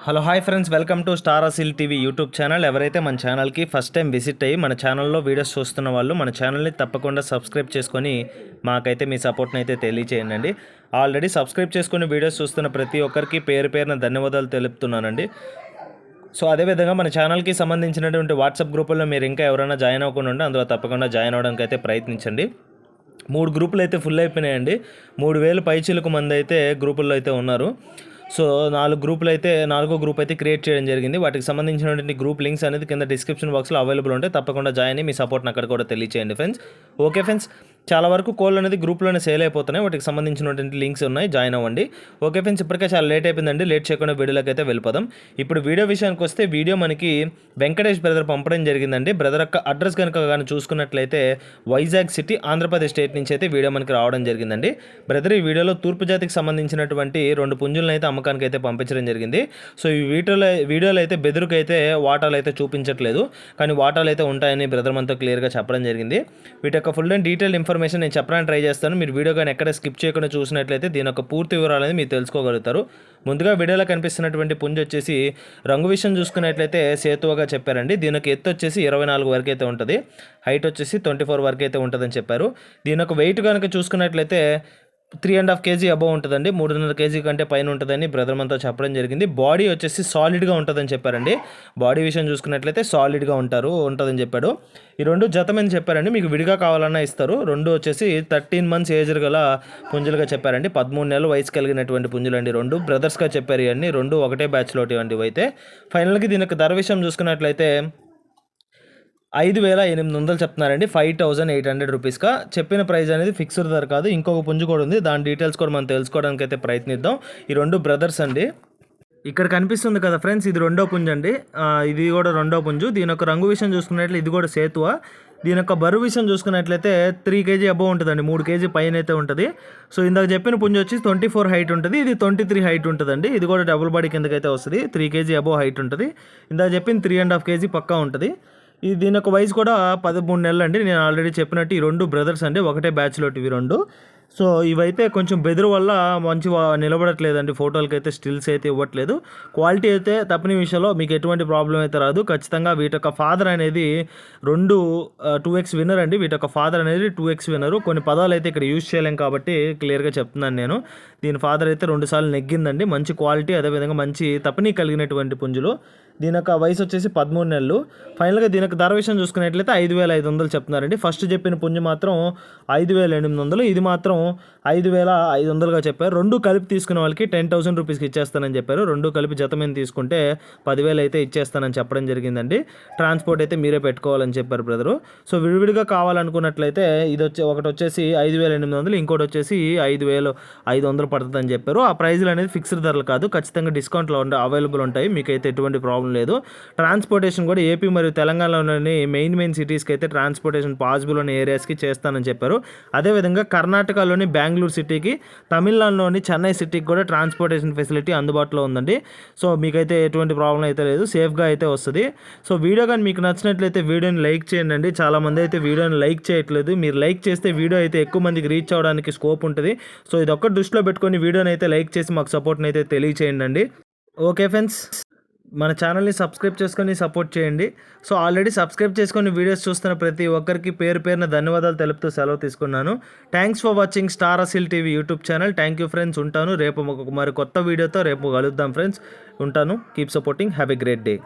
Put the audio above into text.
Hello hi friends, welcome to star Aseel TV YouTube channel. ఎవరైతే మన ఛానల్కి ఫస్ట్ టైం విజిట్ అయ్యి మన ఛానల్లో వీడియోస్ చూస్తున్న వాళ్ళు మన ఛానల్ని తప్పకుండా సబ్స్క్రైబ్ చేసుకొని మాకైతే మీ సపోర్ట్ని అయితే తెలియచేయండి. ఆల్రెడీ సబ్స్క్రైబ్ చేసుకుని వీడియోస్ చూస్తున్న ప్రతి ఒక్కరికి పేరు పేరున ధన్యవాదాలు తెలుపుతున్నానండి. సో అదేవిధంగా మన ఛానల్కి సంబంధించినటువంటి వాట్సాప్ గ్రూపుల్లో మీరు ఇంకా ఎవరైనా జాయిన్ అవ్వకుండా ఉంటే అందులో తప్పకుండా జాయిన్ అవ్వడానికి అయితే ప్రయత్నించండి. 3 గ్రూపులు అయితే ఫుల్ అయిపోయినాయండి. 3000 పైచీలకు మంది అయితే గ్రూపుల్లో అయితే ఉన్నారు. సో 4 గ్రూపులు అయితే 4గో గ్రూప్ అయితే క్రియేట్ చేయడం జరిగింది. వాటికి సంబంధించినటువంటి గ్రూప్ లింక్స్ అనేది కింద డిస్క్రిప్షన్ బాక్స్లో అవైలబుల్ ఉంటాయి. తప్పకుండా జాయిన్ అయ్యి మీ సపోర్ట్ని అక్కడ కూడా తెలియచేయండి ఫ్రెండ్స్. ఓకే ఫ్రెండ్స్, చాలా వరకు కోళ్ళు అనేది గ్రూప్లోనే సేల్ అయిపోతున్నాయి. వాటికి సంబంధించినటువంటి లింక్స్ ఉన్నాయి, జాయిన్ అవ్వండి. ఓకే ఫ్రెండ్స్, ఇప్పటికే చాలా లేట్ అయిపోయిందండి. లేట్ చేయకుండా వీడియోలోకి అయితే వెళ్ళిపోదాం. ఇప్పుడు వీడియో విషయానికి వస్తే వీడియో మనకి వెంకటేష్ బ్రదర్ పంపడం జరిగిందండి. బ్రదర్ యొక్క అడ్రస్ కనుక కానీ చూసుకున్నట్లయితే వైజాగ్ సిటీ, ఆంధ్రప్రదేశ్ స్టేట్ నుంచి అయితే వీడియో మనకి రావడం జరిగిందండి. బ్రదర్ ఈ వీడియోలో తూర్పు జాతికి సంబంధించినటువంటి 2 పుంజులను అయితే అమ్మకానికి అయితే పంపించడం జరిగింది. సో ఈ వీడియోలో అయితే బెదురుకు అయితే వాటాలు అయితే చూపించట్లేదు, కానీ వాటాలు అయితే ఉంటాయని బ్రదర్ మనతో క్లియర్గా చెప్పడం జరిగింది. వీటి యొక్క ఫుల్ అండ్ డీటెయిల్ ఇన్ఫర్మేషన్ నేను చెప్పడానికి ట్రై చేస్తాను. మీరు వీడియో కానీ ఎక్కడ స్కిప్ చేయకుండా చూసినట్లయితే దీని యొక్క పూర్తి వివరాలు అనేది మీరు తెలుసుకోగలుగుతారు. ముందుగా వీడియోలో కనిపిస్తున్నటువంటి పుంజు వచ్చేసి రంగు విషయం చూసుకున్నట్లయితే సేతువగా చెప్పారండి. దీనికి ఎత్తు వచ్చేసి 24 వరకు అయితే ఉంటుంది, హైట్ వచ్చేసి 24 వరకు అయితే ఉంటుందని చెప్పారు. దీని యొక్క వెయిట్ కనుక చూసుకున్నట్లయితే 3.5 kg అబవ్ ఉంటుందండి. 3.5 kg కంటే పైన ఉంటుందని బ్రదర్ మనతో చెప్పడం జరిగింది. బాడీ వచ్చేసి సాలిడ్గా ఉంటుందని చెప్పారండి. బాడీ విషయం చూసుకున్నట్లయితే సాలిడ్గా ఉంటుందని చెప్పాడు. ఈ 2 జతమని చెప్పారండి. మీకు విడిగా కావాలన్నా ఇస్తారు. 2 వచ్చేసి 13 months ఏజ్ గల పుంజులుగా చెప్పారండి. 13 నెలలు వయసు కలిగినటువంటి పుంజులండి. 2 బ్రదర్స్గా చెప్పారు. ఇవన్నీ 2 ఒకటే బ్యాచ్లో ఇవ్వండి. అయితే ఫైనల్గా దీని యొక్క ధర విషయం చూసుకున్నట్లయితే 5,800 చెప్తున్నారండి. 5,800 రూపీస్గా చెప్పిన ప్రైస్ అనేది ఫిక్స్డ్ ధర కాదు. ఇంకొక పుంజు కూడా ఉంది, దాని డీటెయిల్స్ కూడా మనం తెలుసుకోవడానికి అయితే ప్రయత్నిద్దాం. ఈ 2 బ్రదర్స్ అండి. ఇక్కడ కనిపిస్తుంది కదా ఫ్రెండ్స్, ఇది 2వ పుంజు అండి. ఇది కూడా 2వ పుంజు. దీని యొక్క రంగు విషయం చూసుకున్నట్లయితే ఇది కూడా సేతువ. దీని యొక్క బరువు విషయం చూసుకున్నట్లయితే 3 kg అబవ్ ఉంటుందండి. 3 kg పైన అయితే ఉంటుంది. సో ఇందాక చెప్పిన పుంజు వచ్చి 24 హైట్ ఉంటుంది, ఇది 23 హైట్ ఉంటుందండి. ఇది కూడా డబుల్ బాడీ కిందకైతే వస్తుంది. 3 kg అబవ్ హైట్ ఉంటుంది. ఇందాక చెప్పిన 3.5 kg పక్కా ఉంటుంది. దీని యొక్క వయసు కూడా 13 నెలలు అండి. నేను ఆల్రెడీ చెప్పినట్టు ఈ 2 బ్రదర్స్ అండి, ఒకటే బ్యాచ్లో ఇవి 2. సో ఇవైతే కొంచెం బెదురు వల్ల మంచి నిలబడట్లేదండి. ఫోటోలకి అయితే స్టిల్స్ అయితే ఇవ్వట్లేదు. క్వాలిటీ అయితే తప్పని విషయంలో మీకు ఎటువంటి ప్రాబ్లం అయితే రాదు. ఖచ్చితంగా వీటి యొక్క ఫాదర్ అనేది 2x విన్నర్ అండి. వీటి యొక్క ఫాదర్ అనేది 2x విన్నరు. కొన్ని పదాలు అయితే ఇక్కడ యూజ్ చేయలేం కాబట్టి క్లియర్గా చెప్తున్నాను నేను. దీని ఫాదర్ అయితే 2 సార్లు నెగ్గిందండి. మంచి క్వాలిటీ, అదేవిధంగా మంచి తప్పని కలిగినటువంటి పుంజులు. దీని యొక్క వయసు వచ్చేసి 13 నెలలు. ఫైనల్గా దీని యొక్క ధర విషయం చూసుకున్నట్లయితే 5,500 చెప్తున్నారండి. ఫస్ట్ చెప్పిన పుంజు మాత్రం 5,800, ఇది మాత్రం 5,500గా చెప్పారు. 2 కలిపి తీసుకునే వాళ్ళకి 10,000 రూపీస్కి ఇచ్చేస్తానని చెప్పారు. 2 కలిపి జత మీద తీసుకుంటే 10,000 అయితే ఇచ్చేస్తానని చెప్పడం జరిగిందండి. ట్రాన్స్పోర్ట్ అయితే మీరే పెట్టుకోవాలని చెప్పారు బ్రదరు. సో విడివిడిగా కావాలనుకున్నట్లయితే ఒకటి వచ్చేసి 5,800, ఇంకోటి వచ్చేసి 5,500 పడుతుందని చెప్పారు. ఆ ప్రైజ్లు అనేది ఫిక్స్డ్ ధరలు కాదు, ఖచ్చితంగా డిస్కౌంట్లో అవైలబుల్ ఉంటాయి. మీకైతే ఎటువంటి ప్రాబ్లం లేదు. ట్రాన్స్పోర్టేషన్ కూడా ఏపీ మరియు తెలంగాణలోని మెయిన్ సిటీస్కి అయితే ట్రాన్స్పోర్టేషన్ పాసిబుల్ ఉన్న ఏరియాస్కి చేస్తానని చెప్పారు. అదేవిధంగా కర్ణాటకలోని బెంగళూరు సిటీకి, తమిళనాడులోని చెన్నై సిటీకి కూడా ట్రాన్స్పోర్టేషన్ ఫెసిలిటీ అందుబాటులో ఉందండి. సో మీకైతే ఎటువంటి ప్రాబ్లం అయితే లేదు, సేఫ్గా అయితే వస్తుంది. సో వీడియో కానీ మీకు నచ్చినట్లయితే వీడియోని లైక్ చేయండి. చాలామంది అయితే వీడియోని లైక్ చేయట్లేదు. మీరు లైక్ చేస్తే వీడియో అయితే ఎక్కువ మందికి రీచ్ అవ్వడానికి స్కోప్ ఉంటుంది. సో ఇది ఒక్క దృష్టిలో పెట్టుకొని వీడియోని అయితే లైక్ చేసి మాకు సపోర్ట్ని అయితే తెలియచేయండి. ఓకే ఫ్రెండ్స్, మన ఛానల్ని సబ్స్క్రైబ్ చేసుకొని సపోర్ట్ చేయండి. సో ఆల్రెడీ సబ్స్క్రైబ్ చేసుకొని వీడియోస్ చూస్తున్న ప్రతి ఒక్కరికి పేరు పేరున ధన్యవాదాలు తెలుపుతూ సెలవు తీసుకున్నాను. Thanks for watching star Aseel TV YouTube channel. Thank you friends. ఉంటాను. రేపు మరి కొత్త వీడియోతో రేపు కలుద్దాం ఫ్రెండ్స్. ఉంటాను. Keep supporting. Have a great day.